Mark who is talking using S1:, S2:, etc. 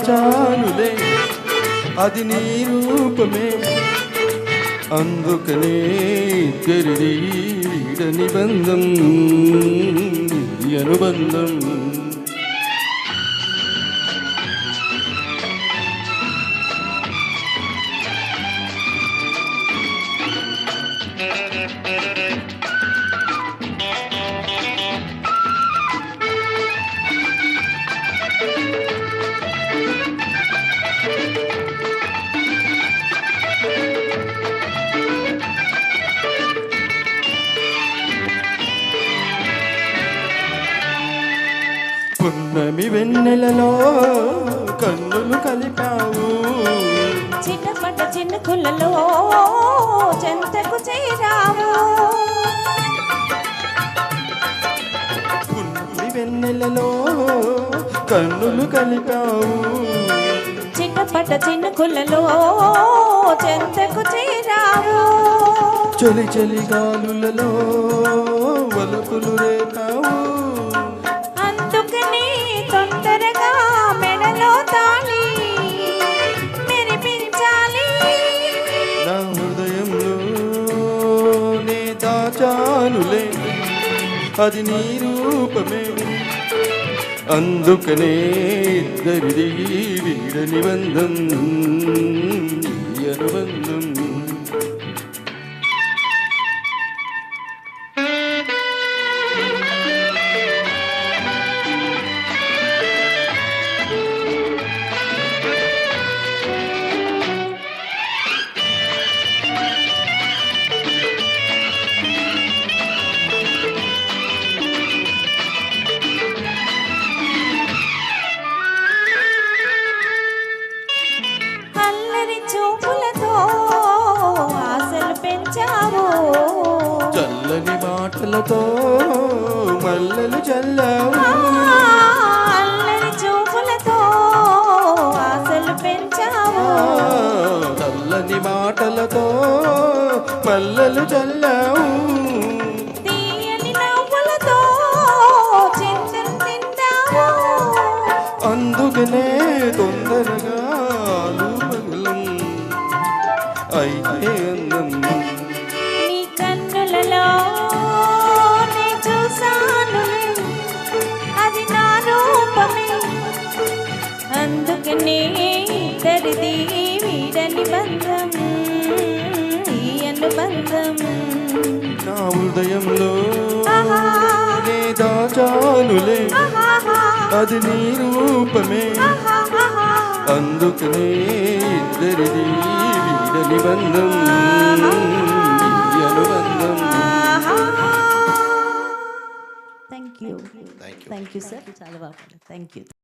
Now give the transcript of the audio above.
S1: దాచానులే అది నీ రూపమే అందుకనే ఇద్దరిది వీడని బంధం ఈ అనుబంధం పున్నమి వెన్నెలలో కన్నులు కలిపావు
S2: చిన్నపడ్డ చినుకులలో చెంతకు చేరావు
S1: పున్నమి వెన్నెలలో కన్నులు కలిపావు
S2: చిన్నపడ్డ చినుకులలో చెంతకు చేరావు
S1: చలి చలి గాలులలో వలుపులు రేపావు
S2: అందుకని తొందరగా మెడలో తాళి మెరిపించాలి
S1: నా హృదయంలో నే దాచానులే అది నీ రూపమే అందుకనే ఇద్దరిది వీడని బంధం ఈ అనుబంధం చల్లని మాటలతో మల్లెలు చల్లావు
S2: అల్లరి చూపులతో ఆశలు పెంచావు
S1: చల్లని మాటలతో మల్లెలు చల్లావు
S2: తీయని నవ్వులతో చింతలు తింటావు
S1: అందుకనే తొందరగా మగులం అయితే అందం
S2: అది నా రూపమే అందుకనే ఇద్దరిది వీడని బంధం ఈ అనుబంధం
S1: నా హృదయంలో నే దాచానులే అది నీ రూపమే అందుకనే ఇద్దరిది వీడని బంధం ఈ అనుబంధం
S2: థ్యాంక్ యూ సార్ చాలా బాగా థ్యాంక్ యూ